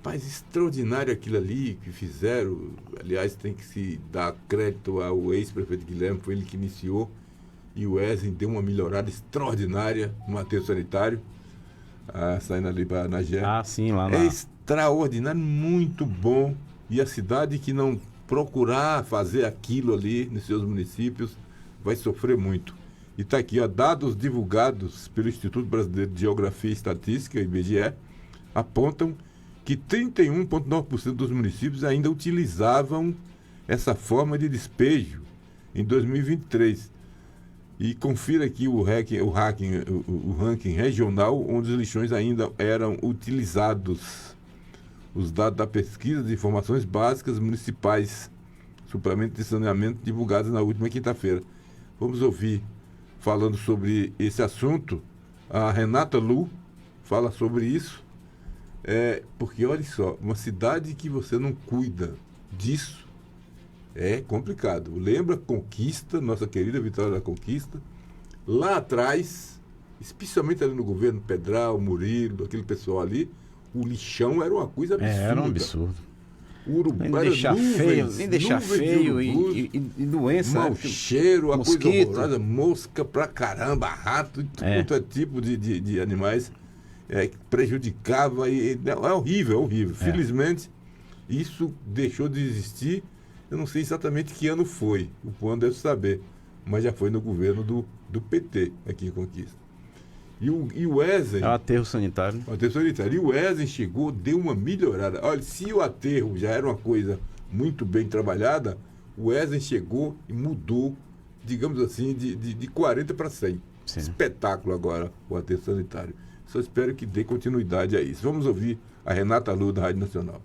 Paz, extraordinário aquilo ali que fizeram. Aliás, tem que se dar crédito ao ex-prefeito Guilherme, foi ele que iniciou. E o Wesley deu uma melhorada extraordinária no aterro sanitário, saindo ali para Nagé. Sim, lá. É extraordinário, muito bom. E a cidade que não procurar fazer aquilo ali nos seus municípios vai sofrer muito. E está aqui, dados divulgados pelo Instituto Brasileiro de Geografia e Estatística, IBGE, apontam que 31,9% dos municípios ainda utilizavam essa forma de despejo em 2023. E confira aqui o ranking regional, onde os lixões ainda eram utilizados. Os dados da pesquisa de informações básicas municipais, suplemento de saneamento, divulgados na última quinta-feira. Vamos ouvir, falando sobre esse assunto, a Renata Lu fala sobre isso. Porque, olha só, uma cidade que você não cuida disso é complicado. Lembra Conquista, nossa querida Vitória da Conquista? Lá atrás, especialmente ali no governo Pedral, Murilo, aquele pessoal ali, o lixão era uma coisa absurda. Era um absurdo. Urubu, nem deixar feio e doença. Mau cheiro, a coisa horrorosa, mosca pra caramba, rato, e tudo quanto é tipo de animais. Prejudicava e é horrível. Felizmente, isso deixou de existir. Eu não sei exatamente que ano foi, o Puan deve saber, mas já foi no governo do PT aqui em Conquista. E o Wesley... É o aterro sanitário. E o Wesley chegou, deu uma melhorada. Olha, se o aterro já era uma coisa muito bem trabalhada, o Wesley chegou e mudou, digamos assim, de 40 para 100. Sim. Espetáculo agora o aterro sanitário. Só espero que dê continuidade a isso. Vamos ouvir a Renata Lu, da Rádio Nacional.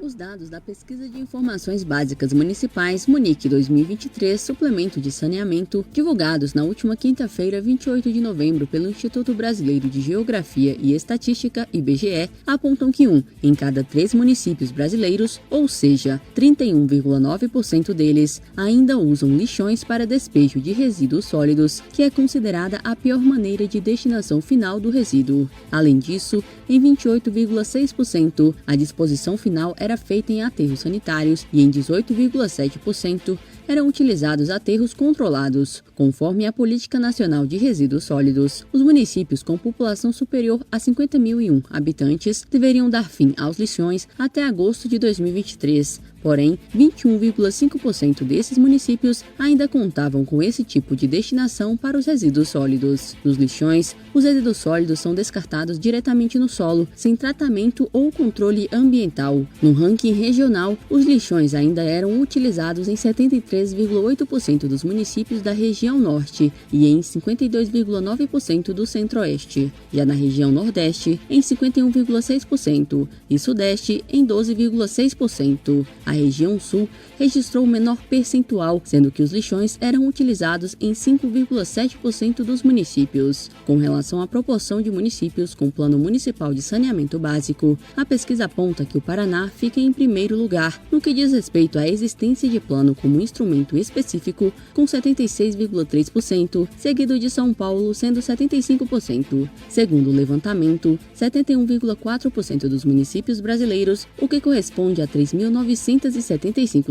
Os dados da Pesquisa de Informações Básicas Municipais MUNIC 2023, suplemento de saneamento, divulgados na última quinta-feira, 28 de novembro, pelo Instituto Brasileiro de Geografia e Estatística, IBGE, apontam que em cada 3 municípios brasileiros, ou seja, 31,9% deles, ainda usam lixões para despejo de resíduos sólidos, que é considerada a pior maneira de destinação final do resíduo. Além disso, em 28,6%, a disposição final era feita em aterros sanitários e em 18,7% eram utilizados aterros controlados. Conforme a Política Nacional de Resíduos Sólidos, os municípios com população superior a 50.001 habitantes deveriam dar fim aos lixões até agosto de 2023. Porém, 21,5% desses municípios ainda contavam com esse tipo de destinação para os resíduos sólidos. Nos lixões, os resíduos sólidos são descartados diretamente no solo, sem tratamento ou controle ambiental. No ranking regional, os lixões ainda eram utilizados em 73,8% dos municípios da região norte e em 52,9% do centro-oeste. Já na região nordeste, em 51,6% e sudeste, em 12,6%. A região sul registrou o menor percentual, sendo que os lixões eram utilizados em 5,7% dos municípios. Com relação à proporção de municípios com plano municipal de saneamento básico, a pesquisa aponta que o Paraná fica em primeiro lugar no que diz respeito à existência de plano como instrumento específico, com 76,3%, seguido de São Paulo, sendo 75%. Segundo o levantamento, 71,4% dos municípios brasileiros, o que corresponde a 3.975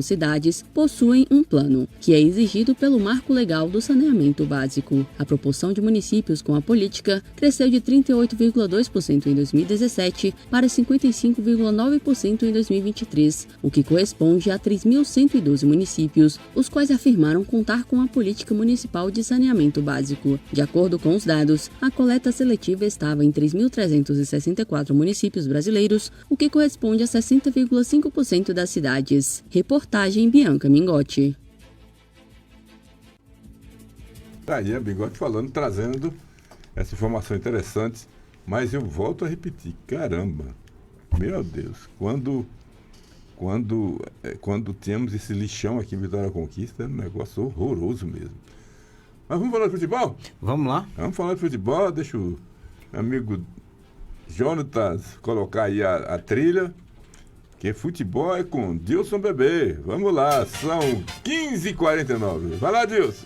cidades, possuem um plano, que é exigido pelo Marco Legal do Saneamento Básico. A proporção de municípios com a política cresceu de 38,2% em 2017 para 55,9% em 2023, o que corresponde a 3.112 municípios, os quais afirmaram contar com a política municipal de saneamento básico. De acordo com os dados, a coleta seletiva estava em 3.364 municípios brasileiros, o que corresponde a 60,5% das cidades. Reportagem Bianca Mingotti. Tá aí a Mingotti falando, trazendo essa informação interessante, mas eu volto a repetir, caramba, meu Deus, quando tínhamos esse lixão aqui em Vitória da Conquista, era um negócio horroroso mesmo. Mas vamos falar de futebol? Vamos lá. Vamos falar de futebol, deixa o amigo Jonatas colocar aí a trilha, que futebol é com Dilson Bebê. Vamos lá, são 15h49. Vai lá, Dilson.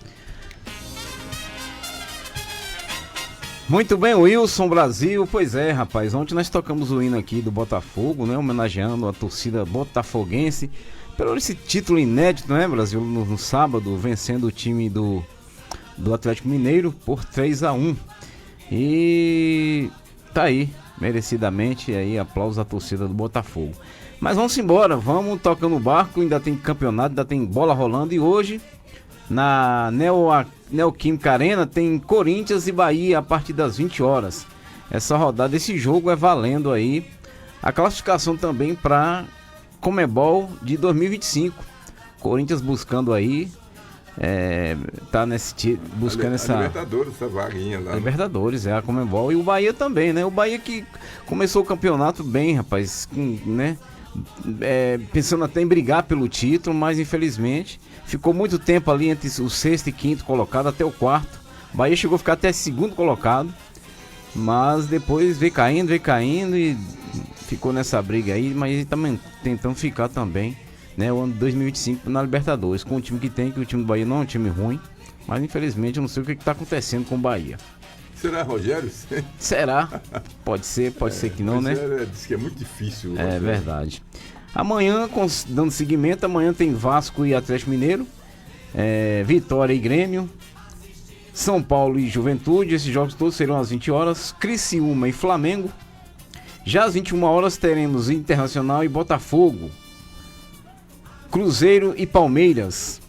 Muito bem, Wilson Brasil. Pois é, rapaz, ontem nós tocamos o hino aqui do Botafogo, né, homenageando a torcida botafoguense pelo esse título inédito, né, Brasil, no sábado, vencendo o time do Atlético Mineiro por 3-1. E tá aí, merecidamente, aí, aplausos à torcida do Botafogo. Mas vamos embora, vamos tocando o barco, ainda tem campeonato, ainda tem bola rolando, e hoje na Neoquímica Arena tem Corinthians e Bahia a partir das 20 horas. Essa rodada, esse jogo é valendo aí a classificação também para Conmebol de 2025. Corinthians buscando aí, tá buscando essa Libertadores, essa vaguinha lá. Libertadores, a Conmebol, e o Bahia também, né? O Bahia que começou o campeonato bem, rapaz, né? Pensando até em brigar pelo título, mas infelizmente ficou muito tempo ali entre o sexto e quinto colocado até o quarto. O Bahia chegou a ficar até segundo colocado, mas depois veio caindo e ficou nessa briga aí, mas também tentando ficar também, né, o ano de 2025 na Libertadores, com o time que tem, que o time do Bahia não é um time ruim, mas infelizmente eu não sei o que está acontecendo com o Bahia. Será, Rogério? Será? Pode ser que não, né? Diz que é muito difícil. É verdade. Amanhã, dando seguimento, amanhã tem Vasco e Atlético Mineiro, Vitória e Grêmio, São Paulo e Juventude. Esses jogos todos serão às 20 horas, Criciúma e Flamengo. Já às 21 horas teremos Internacional e Botafogo, Cruzeiro e Palmeiras.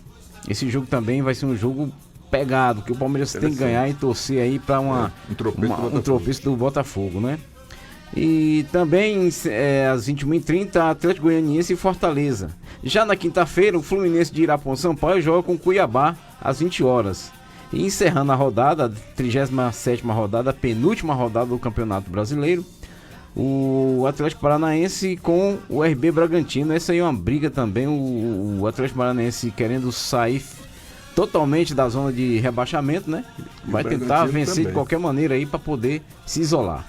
Esse jogo também vai ser um jogo pegado, que o Palmeiras tem que ganhar e torcer aí para um tropeço do Botafogo, né? E também às 21h30, Atlético Goianiense e Fortaleza. Já na quinta-feira, o Fluminense de Irapuã, São Paulo, joga com Cuiabá às 20 horas. E encerrando a rodada, a 37ª rodada, a penúltima rodada do Campeonato Brasileiro, o Atlético Paranaense com o RB Bragantino. Essa aí é uma briga também, o Atlético Paranaense querendo sair totalmente da zona de rebaixamento, né? Vai tentar vencer também de qualquer maneira aí para poder se isolar.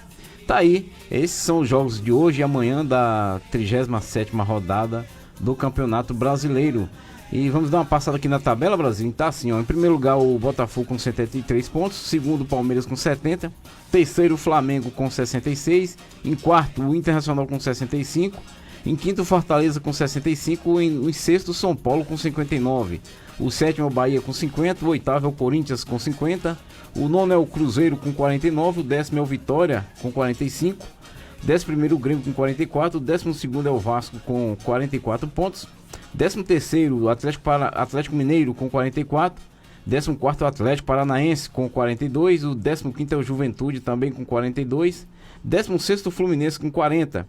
Tá aí, esses são os jogos de hoje e amanhã da 37ª rodada do Campeonato Brasileiro. E vamos dar uma passada aqui na tabela, Brasil. Tá assim, ó. Em primeiro lugar o Botafogo com 73 pontos. Segundo o Palmeiras com 70. Terceiro o Flamengo com 66. Em quarto o Internacional com 65. Em quinto o Fortaleza com 65. Em sexto o São Paulo com 59. O sétimo é o Bahia com 50. O oitavo é o Corinthians com 50. O nono é o Cruzeiro com 49. O décimo é o Vitória com 45. 11º o Grêmio com 44. O 12º é o Vasco com 44 pontos. 13º o Atlético Mineiro com 44. 14º o Atlético Paranaense com 42. O 15º é o Juventude também com 42. 16º o Fluminense com 40.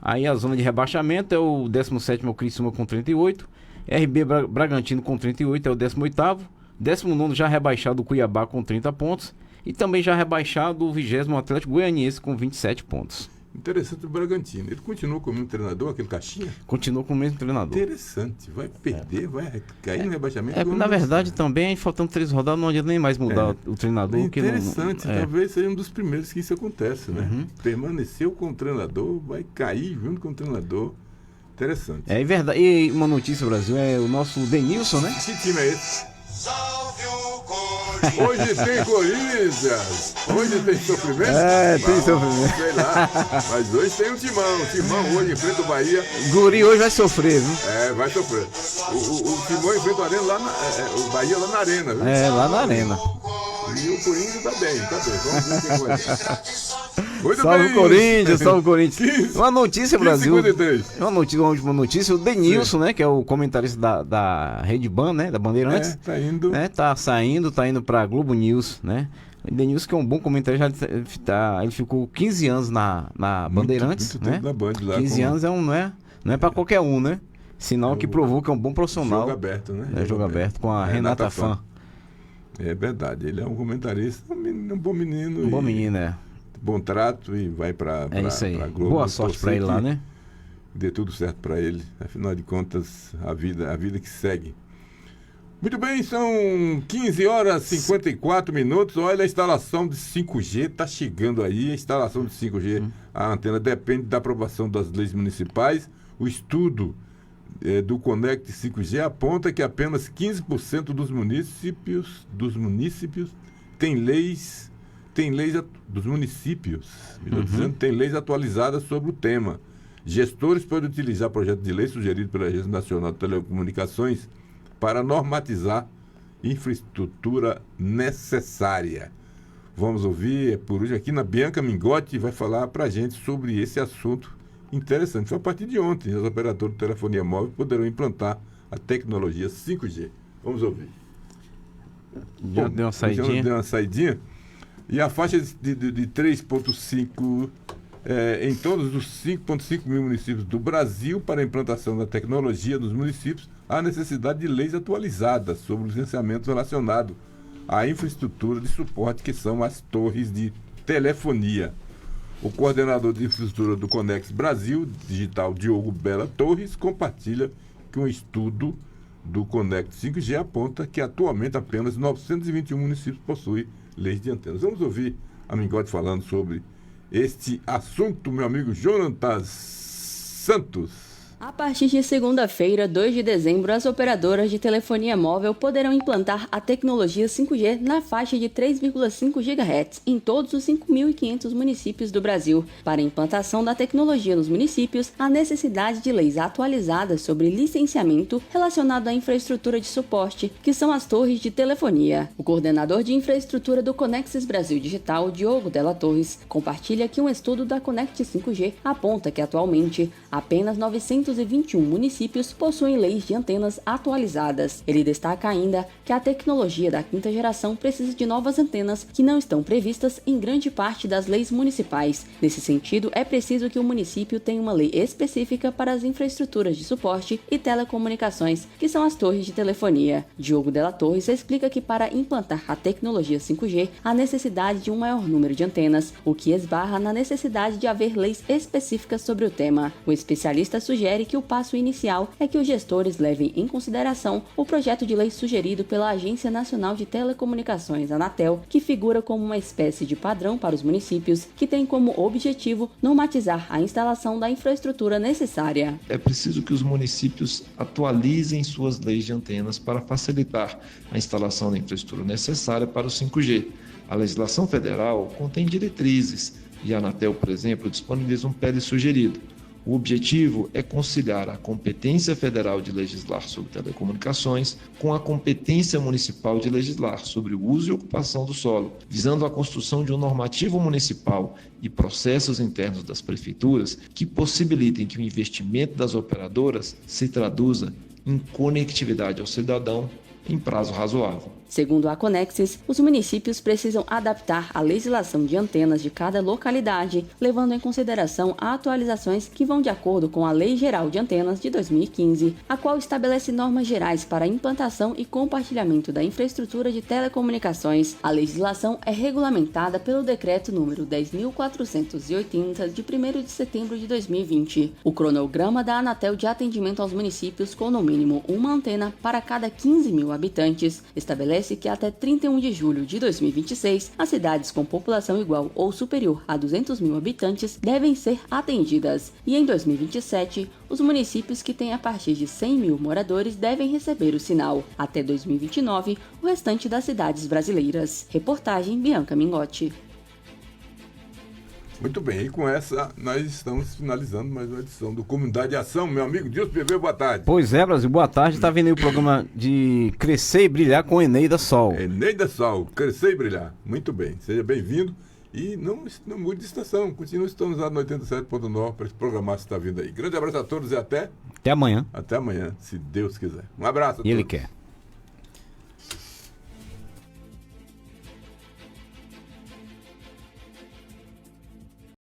Aí a zona de rebaixamento é o 17º o Criciúma com 38. RB Bragantino com 38 é o 18º. 19º já rebaixado o Cuiabá com 30 pontos. E também já rebaixado o 20º Atlético Goianiense com 27 pontos. Interessante o Bragantino. Ele continua com o mesmo treinador, aquele Caixinha? Continua com o mesmo treinador. Interessante. Vai perder, vai cair no rebaixamento. Na verdade, também, faltando 3 rodadas, não adianta nem mais mudar o treinador. Interessante. Talvez seja um dos primeiros que isso acontece, né? Uhum. Permaneceu com o treinador, vai cair junto com o treinador. Interessante. É verdade. E uma notícia, Brasil, é o nosso Denilson, né? Que time é esse? Salve o Corinthians! Hoje tem Corinthians! Hoje tem sofrimento? Tem sofrimento. Sei lá. Mas hoje tem um timão. O timão hoje enfrenta o Bahia. Guri hoje vai sofrer, viu? Vai sofrer. O timão enfrenta o Arena lá o Bahia lá na Arena, viu? Lá na Arena. E o Corinthians tá bem. Vamos ver quem vai. Salve o Corinthians, salve o Corinthians. 15, uma notícia, Brasil. 53. Uma última notícia. O Denilson, né? Que é o comentarista da Rede Ban, né? Da Bandeirantes. Tá indo. Né, tá indo pra Globo News, né? O Denilson, que é um bom comentarista, ele ficou 15 anos na Bandeirantes, muito né? tempo na Band lá. 15 anos não é pra qualquer um, né? Sinal que provou que é um bom profissional. Jogo aberto, né? Jogo aberto com a Renata Fã. É verdade, ele é um comentarista, um bom menino. Um bom menino, bom trato e vai pra Globo. Boa sorte pra ele lá, né? Dê tudo certo pra ele. Afinal de contas, a vida que segue. Muito bem, são 15 horas e 54 minutos. Olha, a instalação de 5G está chegando aí. A instalação de 5G, a antena depende da aprovação das leis municipais. O estudo do Conect 5G aponta que apenas 15% dos municípios têm leis atualizadas sobre o tema. Gestores podem utilizar projeto de lei sugerido pela Agência Nacional de Telecomunicações para normatizar infraestrutura necessária. Vamos ouvir, por hoje, aqui na Bianca Mingotti, vai falar para a gente sobre esse assunto interessante. Foi a partir de ontem, os operadores de telefonia móvel poderão implantar a tecnologia 5G. Vamos ouvir. Já deu uma saidinha? E a faixa de 3,5 em todos os 5,5 mil municípios do Brasil para a implantação da tecnologia nos municípios, há necessidade de leis atualizadas sobre o licenciamento relacionado à infraestrutura de suporte, que são as torres de telefonia. O coordenador de infraestrutura do Conex Brasil Digital, Diogo Bela Torres, compartilha que um estudo do Conect 5G aponta que atualmente apenas 921 municípios possuem leis de antenas. Vamos ouvir a Mingotti falando sobre este assunto, meu amigo Jonatas Santos. A partir de segunda-feira, 2 de dezembro, as operadoras de telefonia móvel poderão implantar a tecnologia 5G na faixa de 3,5 GHz em todos os 5.500 municípios do Brasil. Para a implantação da tecnologia nos municípios, há necessidade de leis atualizadas sobre licenciamento relacionado à infraestrutura de suporte, que são as torres de telefonia. O coordenador de infraestrutura do Conexis Brasil Digital, Diogo Della Torres, compartilha que um estudo da Conect 5G aponta que atualmente apenas 921 221 municípios possuem leis de antenas atualizadas. Ele destaca ainda que a tecnologia da quinta geração precisa de novas antenas que não estão previstas em grande parte das leis municipais. Nesse sentido, é preciso que o município tenha uma lei específica para as infraestruturas de suporte e telecomunicações, que são as torres de telefonia. Diogo Della Torres explica que para implantar a tecnologia 5G, há necessidade de um maior número de antenas, o que esbarra na necessidade de haver leis específicas sobre o tema. O especialista sugere que o passo inicial é que os gestores levem em consideração o projeto de lei sugerido pela Agência Nacional de Telecomunicações, Anatel, que figura como uma espécie de padrão para os municípios, que tem como objetivo normatizar a instalação da infraestrutura necessária. É preciso que os municípios atualizem suas leis de antenas para facilitar a instalação da infraestrutura necessária para o 5G. A legislação federal contém diretrizes e a Anatel, por exemplo, disponibiliza um PL sugerido. O objetivo é conciliar a competência federal de legislar sobre telecomunicações com a competência municipal de legislar sobre o uso e ocupação do solo, visando a construção de um normativo municipal e processos internos das prefeituras que possibilitem que o investimento das operadoras se traduza em conectividade ao cidadão em prazo razoável. Segundo a Conexis, os municípios precisam adaptar a legislação de antenas de cada localidade, levando em consideração atualizações que vão de acordo com a Lei Geral de Antenas de 2015, a qual estabelece normas gerais para a implantação e compartilhamento da infraestrutura de telecomunicações. A legislação é regulamentada pelo Decreto número 10.480, de 1º de setembro de 2020. O cronograma da Anatel de atendimento aos municípios com no mínimo uma antena para cada 15 mil habitantes estabelece que até 31 de julho de 2026, as cidades com população igual ou superior a 200 mil habitantes devem ser atendidas. E em 2027, os municípios que têm a partir de 100 mil moradores devem receber o sinal. Até 2029, o restante das cidades brasileiras. Reportagem Bianca Mingotti. Muito bem, e com essa nós estamos finalizando mais uma edição do Comunidade Ação. Meu amigo Dilson PV, boa tarde. Pois é, Brasil, boa tarde. Está vendo aí o programa de Crescer e Brilhar com Eneida Sol. Eneida Sol, Crescer e Brilhar. Muito bem, seja bem-vindo. E não mude de estação, continue sintonizado no 87.9 para esse programa que está vindo aí. Grande abraço a todos e até amanhã. Até amanhã, se Deus quiser. Um abraço a todos. E Ele quer.